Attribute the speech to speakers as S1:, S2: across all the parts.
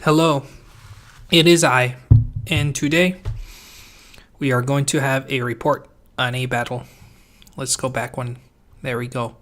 S1: Hello, it is I, and today we are going to have a report on a battle. Let's go back one. There we go.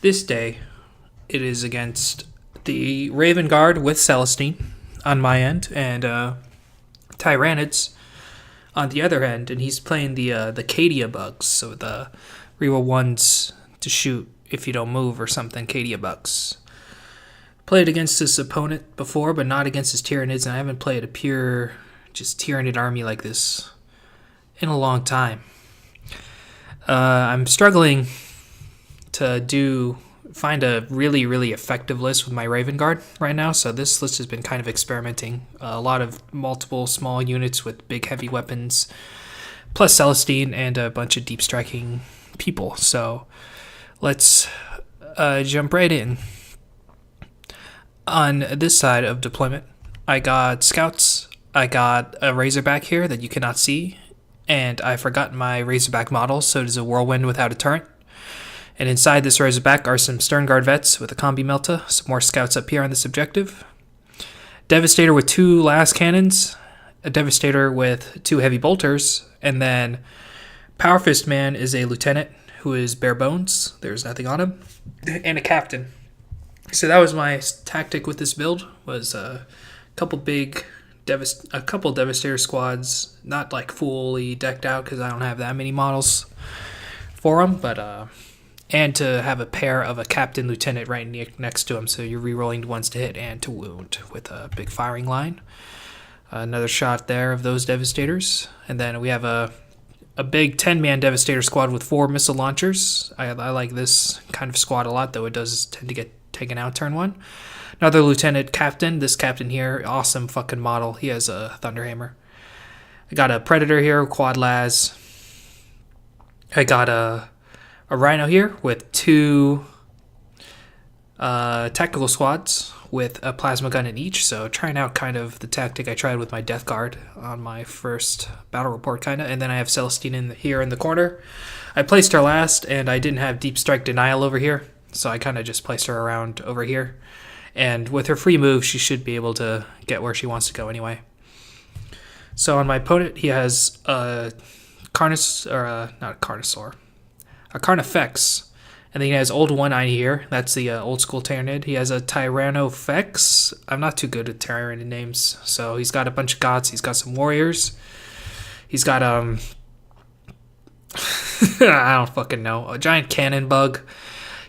S1: This day, it is against the Raven Guard with Celestine on my end, and Tyranids on the other end, and he's playing the Cadia bugs, so the reroll ones to shoot if you don't move or something, Cadia bugs. Played against this opponent before, but not against his Tyranids, and I haven't played a pure, just Tyranid army like this in a long time. I'm struggling to find a really, really effective list with my Raven Guard right now, so this list has been kind of experimenting. A lot of multiple small units with big, heavy weapons, plus Celestine and a bunch of deep striking people. So let's jump right in. On this side of deployment, I got scouts, I got a Razorback here that you cannot see, and I forgot my Razorback model, so it is a Whirlwind without a turret. And inside this Razorback are some Stern Guard vets with a Combi Melta, some more scouts up here on this objective. Devastator with 2 last cannons, a Devastator with 2 heavy bolters, and then Power Fist Man is a lieutenant who is bare bones, there's nothing on him, and a captain. So that was my tactic with this build, was a couple Devastator squads, not like fully decked out because I don't have that many models for them, but and to have a pair of a captain lieutenant right next to him, so you're rerolling ones to hit and to wound with a big firing line. Another shot there of those Devastators, and then we have a big 10-man Devastator squad with 4 missile launchers. I like this kind of squad a lot, though it does tend to get taken out turn 1. Another lieutenant captain. This captain here, awesome fucking model. He has a Thunderhammer. I got a Predator here, quad las. I got a Rhino here with 2 tactical squads with a plasma gun in each. So trying out kind of the tactic I tried with my Death Guard on my first battle report kind of. And then I have Celestine here in the corner. I placed her last, and I didn't have Deep Strike Denial over here, so I kind of just placed her around over here. And with her free move, she should be able to get where she wants to go anyway. So on my opponent, he has a Carnifex, and then he has Old One-Eye here. That's the old school Tyranid. He has a Tyrannofex. I'm not too good at Tyranid names, so he's got a bunch of gods. He's got some warriors. He's got I don't fucking know, a giant cannon bug.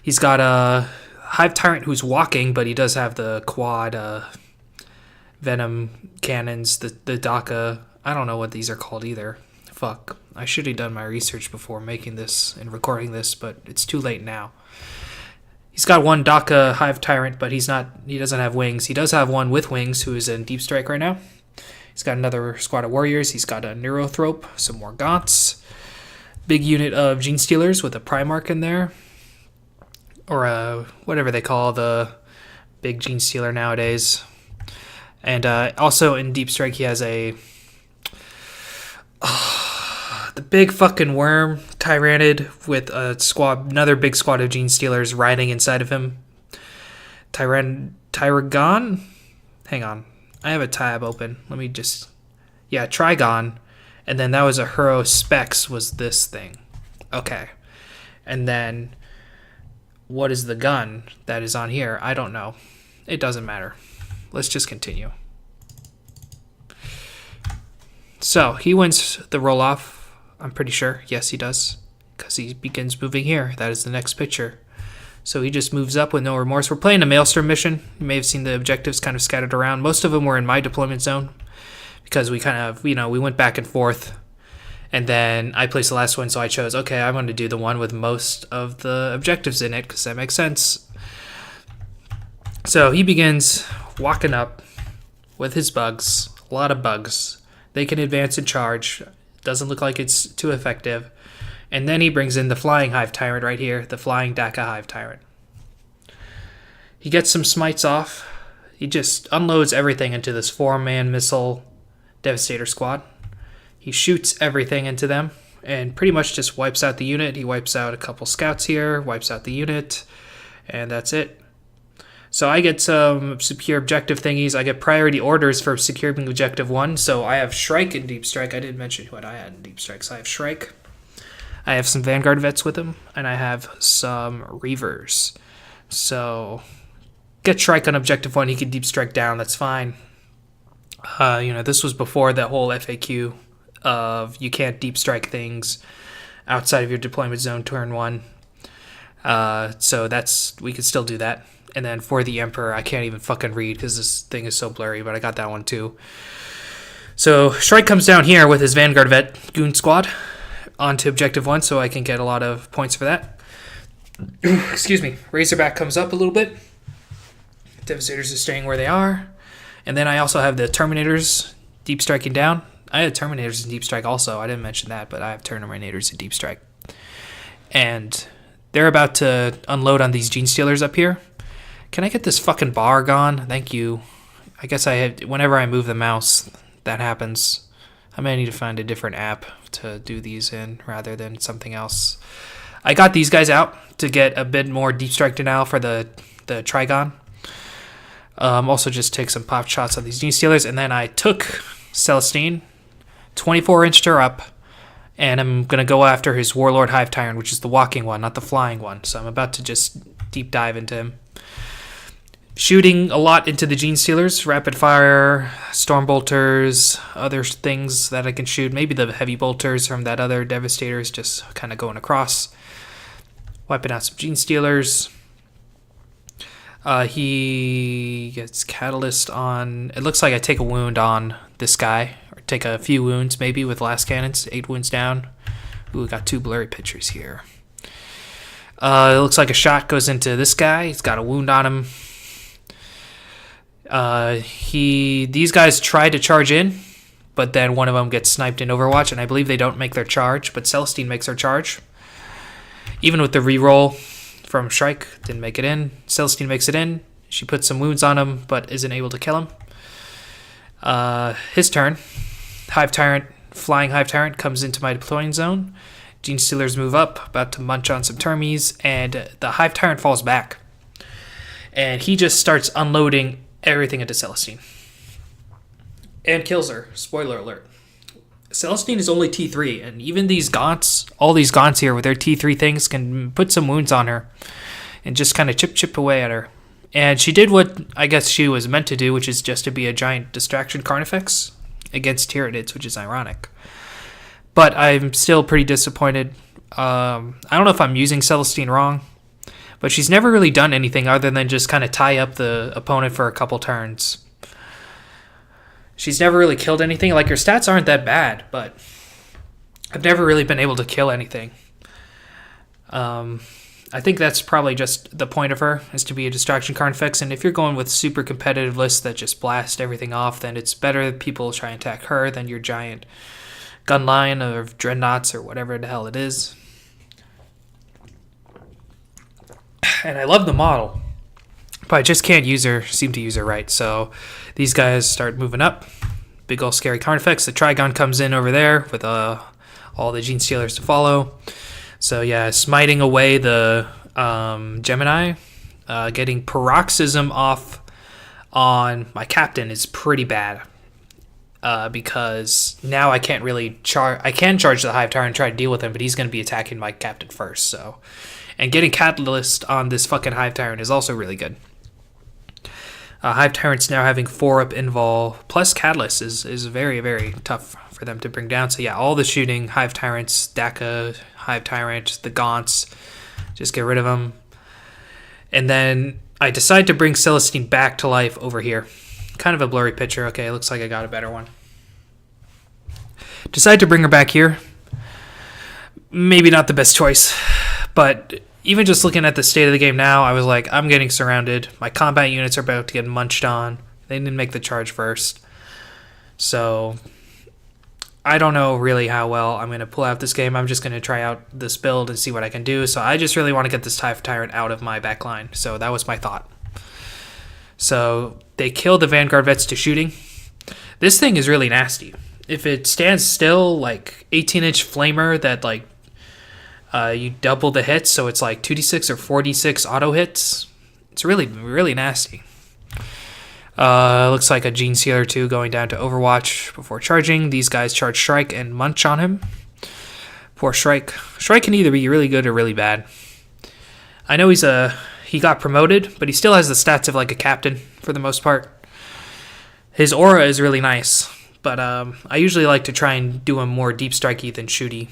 S1: He's got a Hive Tyrant who's walking, but he does have the quad venom cannons, the DACA. I don't know what these are called either. Fuck. I should have done my research before making this and recording this, but it's too late now. He's got 1 DACA Hive Tyrant, but he doesn't have wings. He does have one with wings who is in Deep Strike right now. He's got another squad of warriors. He's got a Neurothrope, some more Gaunts. Big unit of Gene Stealers with a Primarch in there. Or whatever they call the big Gene Stealer nowadays. And also in Deep Strike, he has the big fucking worm Tyranid with another big squad of Gene Stealers riding inside of him. Tyragon? Hang on. I have a tab open. Let me just... Yeah, Trigon. And then that was a Hero Specs was this thing. Okay. And then... what is the gun that is on here? I don't know. It doesn't matter. Let's just continue. So, he wins the roll-off, I'm pretty sure. Yes, he does. Because he begins moving here. That is the next picture. So he just moves up with no remorse. We're playing a Maelstrom mission. You may have seen the objectives kind of scattered around. Most of them were in my deployment zone. Because we kind of, we went back and forth. And then I placed the last one, so I chose, okay, I'm going to do the one with most of the objectives in it, because that makes sense. So he begins walking up with his bugs, a lot of bugs. They can advance and charge. Doesn't look like it's too effective. And then he brings in the Flying Hive Tyrant right here, the Flying DACA Hive Tyrant. He gets some smites off. He just unloads everything into this 4-man missile Devastator squad. He shoots everything into them and pretty much just wipes out the unit. He wipes out a couple scouts here, wipes out the unit, and that's it. So I get some secure objective thingies. I get priority orders for securing objective 1. So I have Shrike in Deep Strike. I didn't mention what I had in Deep Strike. So I have Shrike. I have some Vanguard vets with him. And I have some Reavers. So get Shrike on objective 1. He can Deep Strike down. That's fine. This was before that whole FAQ of you can't Deep Strike things outside of your deployment zone turn 1. So we could still do that. And then for the Emperor, I can't even fucking read because this thing is so blurry, but I got that one too. So Shrike comes down here with his Vanguard vet Goon Squad onto objective 1, so I can get a lot of points for that. Excuse me. Razorback comes up a little bit. Devastators are staying where they are. And then I also have the Terminators Deep Striking down. I had Terminators in Deep Strike also. I didn't mention that, but I have Terminators in Deep Strike. And they're about to unload on these Gene Stealers up here. Can I get this fucking bar gone? Thank you. I guess whenever I move the mouse, that happens. I may need to find a different app to do these in rather than something else. I got these guys out to get a bit more Deep Strike denial for the Trigon. Also just take some pop shots on these Gene Stealers. And then I took Celestine, 24-inch her up, and I'm going to go after his Warlord Hive Tyrant, which is the walking one, not the flying one. So I'm about to just deep dive into him. Shooting a lot into the Gene Stealers, rapid fire, storm bolters, other things that I can shoot. Maybe the heavy bolters from that other Devastators, just kind of going across. Wiping out some Gene Stealers. He gets Catalyst on... It looks like I take a wound on this guy. Or take a few wounds, maybe, with last cannons. 8 wounds down. Ooh, we got 2 blurry pictures here. It looks like a shot goes into this guy. He's got a wound on him. These guys try to charge in, but then one of them gets sniped in Overwatch, and I believe they don't make their charge, but Celestine makes her charge. Even with the reroll from Shrike, didn't make it in. Celestine makes it in. She puts some wounds on him, but isn't able to kill him. His turn. Flying Hive Tyrant comes into my deploying zone. Gene Stealers move up, about to munch on some Termies, and the Hive Tyrant falls back. And he just starts unloading everything into Celestine. And kills her. Spoiler alert. Celestine is only T3, and even these Gaunts, all these Gaunts here with their T3 things can put some wounds on her and just kind of chip away at her. And she did what I guess she was meant to do, which is just to be a giant distraction Carnifex against Tyranids, which is ironic. But I'm still pretty disappointed. I don't know if I'm using Celestine wrong, but she's never really done anything other than just kind of tie up the opponent for a couple turns. She's never really killed anything. Like, her stats aren't that bad, but I've never really been able to kill anything. I think that's probably just the point of her, is to be a distraction Carnifex. And if you're going with super competitive lists that just blast everything off, then it's better that people try and attack her than your giant gun line or dreadnoughts or whatever the hell it is. And I love the model, but I just can't seem to use her right. So these guys start moving up. Big ol' scary Carnifex. The Trigon comes in over there with all the Gene Stealers to follow. So yeah, smiting away the Gemini. Getting Paroxysm off on my Captain is pretty bad. Because now I can't really charge. I can charge the Hive Tyrant and try to deal with him, but he's going to be attacking my Captain first. So, and getting Catalyst on this fucking Hive Tyrant is also really good. Hive Tyrant's now having 4-up invul plus Catalyst is very, very tough for them to bring down. So yeah, all the shooting, Hive Tyrants, Daka, Hive Tyrant, the Gaunts, just get rid of them. And then I decide to bring Celestine back to life over here. Kind of a blurry picture. Okay, it looks like I got a better one. Decide to bring her back here. Maybe not the best choice, but even just looking at the state of the game now, I was like, I'm getting surrounded. My combat units are about to get munched on. They didn't make the charge first. So I don't know really how well I'm going to pull out this game. I'm just going to try out this build and see what I can do. So I just really want to get this Hive Tyrant out of my backline. So that was my thought. So they kill the Vanguard Vets to shooting. This thing is really nasty. If it stands still, like 18-inch flamer that like you double the hits, so it's like 2d6 or 4d6 auto hits. It's really, really nasty. Looks like a Gene Stealer 2 going down to Overwatch before charging. These guys charge Strike and Munch on him. Poor Strike. Strike can either be really good or really bad. I know he got promoted, but he still has the stats of like a captain for the most part. His aura is really nice, but I usually like to try and do him more deep strikey than shooty.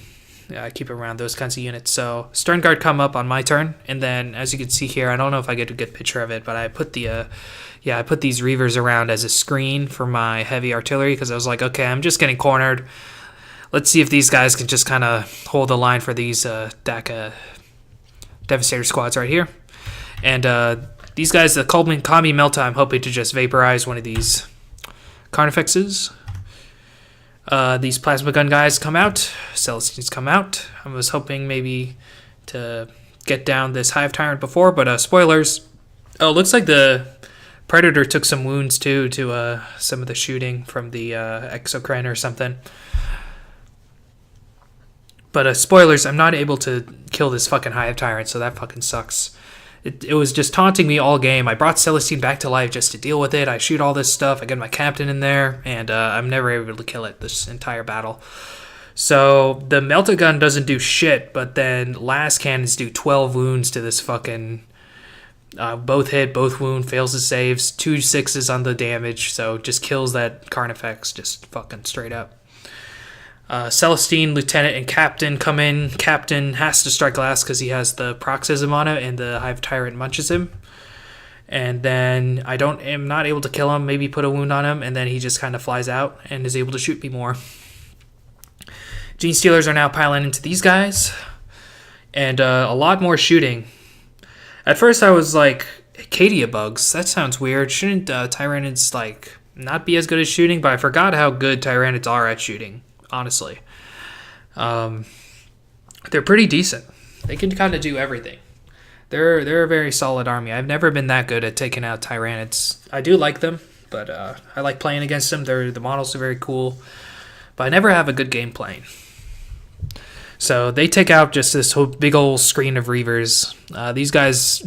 S1: I keep it around those kinds of units. So Stern Guard come up on my turn, and then as you can see here, I don't know if I get a good picture of it, but I put I put these Reavers around as a screen for my heavy artillery because I was like, okay, I'm just getting cornered. Let's see if these guys can just kind of hold the line for these DACA Devastator squads right here. And these guys, the Combi Melta, I'm hoping to just vaporize one of these Carnifexes. These Plasma Gun guys come out. Celestines come out. I was hoping maybe to get down this Hive Tyrant before, but spoilers. Oh, looks like the Predator took some wounds too to some of the shooting from the Exocrine or something. But spoilers, I'm not able to kill this fucking Hive Tyrant, so that fucking sucks. It was just taunting me all game. I brought Celestine back to life just to deal with it. I shoot all this stuff. I get my captain in there, and I'm never able to kill it this entire battle. So the Melta Gun doesn't do shit, but then last cannons do 12 wounds to this fucking... both hit, both wound, fails his saves, 2 6s on the damage, so just kills that Carnifex just fucking straight up. Celestine, Lieutenant, and Captain come in. Captain has to strike last because he has the Paroxysm on it, and the Hive Tyrant munches him. And then am not able to kill him, maybe put a wound on him, and then he just kind of flies out and is able to shoot me more. Gene Stealers are now piling into these guys, and a lot more shooting. At first I was like, Acadia bugs, that sounds weird. Shouldn't Tyranids like not be as good at shooting? But I forgot how good Tyranids are at shooting, honestly. They're pretty decent. They can kind of do everything. They're a very solid army. I've never been that good at taking out Tyranids. I do like them, but I like playing against them. The models are very cool, but I never have a good game playing. So they take out just this whole big old screen of Reavers. These guys,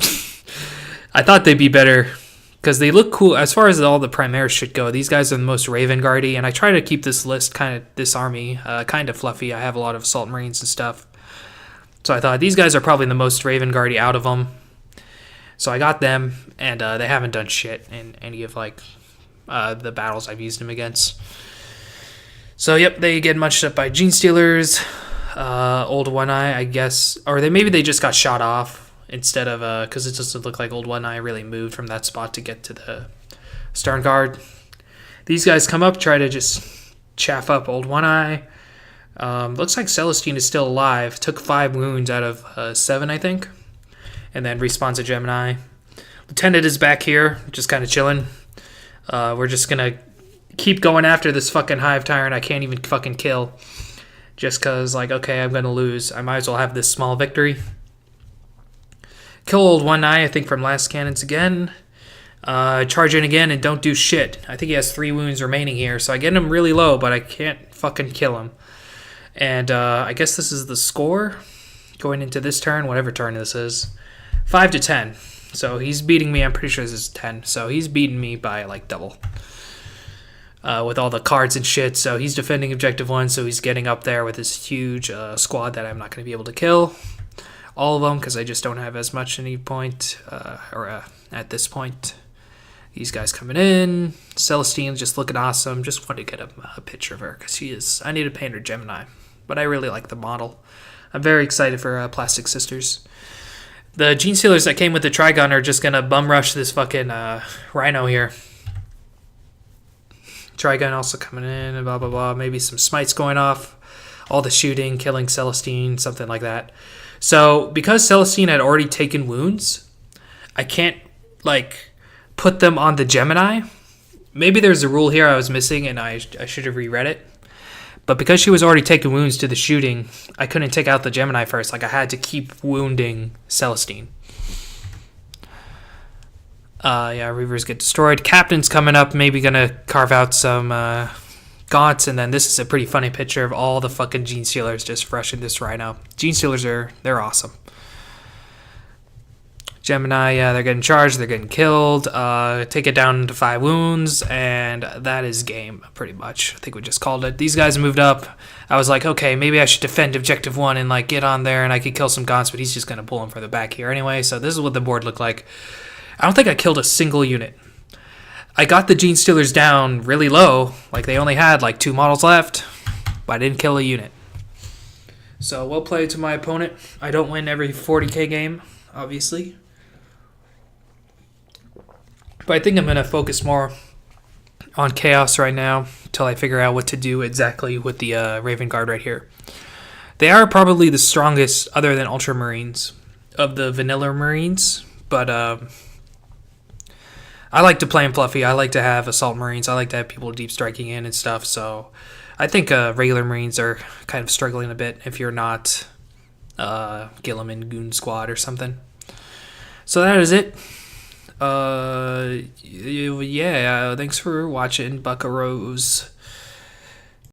S1: I thought they'd be better because they look cool. As far as all the Primaris should go, these guys are the most Raven Guardy, and I try to keep this army kind of fluffy. I have a lot of Assault Marines and stuff. So I thought these guys are probably the most Raven Guardy out of them. So I got them, and they haven't done shit in any of the battles I've used them against. So yep, they get munched up by Gene Stealers. Old One Eye, I guess, or maybe they just got shot off instead of because it doesn't look like Old One Eye really moved from that spot to get to the Stern Guard. These guys come up, try to just chaff up Old One Eye. Looks like Celestine is still alive. Took 5 wounds out of 7, I think, and then respawns a Gemini. Lieutenant is back here, just kind of chilling. We're just gonna keep going after this fucking Hive Tyrant I can't even fucking kill. Just because, okay, I'm going to lose. I might as well have this small victory. Kill Old One Eye, I think, from last cannons again. Charge in again and don't do shit. I think he has 3 wounds remaining here, so I get him really low, but I can't fucking kill him. And I guess this is the score going into this turn, whatever turn this is. 5-10. So he's beating me. I'm pretty sure this is 10. So he's beating me by, double. With all the cards and shit, so he's defending Objective 1, so he's getting up there with this huge squad that I'm not going to be able to kill. All of them, because I just don't have as much at any point, at this point. These guys coming in. Celestine's just looking awesome. Just want to get a picture of her, because I need to paint her Gemini. But I really like the model. I'm very excited for Plastic Sisters. The Gene Stealers that came with the Trigun are just going to bum rush this fucking Rhino here. Trigun also coming in and blah, blah, blah. Maybe some smites going off. All the shooting, killing Celestine, something like that. So, because Celestine had already taken wounds, I can't, put them on the Gemini. Maybe there's a rule here I was missing and I should have reread it. But because she was already taking wounds to the shooting, I couldn't take out the Gemini first. I had to keep wounding Celestine. Reavers get destroyed. Captain's coming up, maybe gonna carve out some gaunts, and then this is a pretty funny picture of all the fucking Gene Stealers just rushing this Rhino. Gene Stealers they're awesome. Gemini, yeah, they're getting charged, they're getting killed. Take it down to 5 wounds, and that is game, pretty much. I think we just called it. These guys moved up. I was like, okay, maybe I should defend objective 1 and like get on there, and I could kill some Gaunts, but he's just going to pull him further back here anyway. So this is what the board looked like. I don't think I killed a single unit. I got the Gene Stealers down really low. Like, they only had like 2 models left, but I didn't kill a unit. So, well played to my opponent. I don't win every 40k game, obviously. But I think I'm going to focus more on Chaos right now until I figure out what to do exactly with the Raven Guard right here. They are probably the strongest, other than Ultramarines, of the vanilla Marines. But I like to play them fluffy. I like to have Assault Marines. I like to have people deep striking in and stuff. So I think regular Marines are kind of struggling a bit if you're not Gilliman Goon Squad or something. So that is it. Yeah, thanks for watching, buckaroos.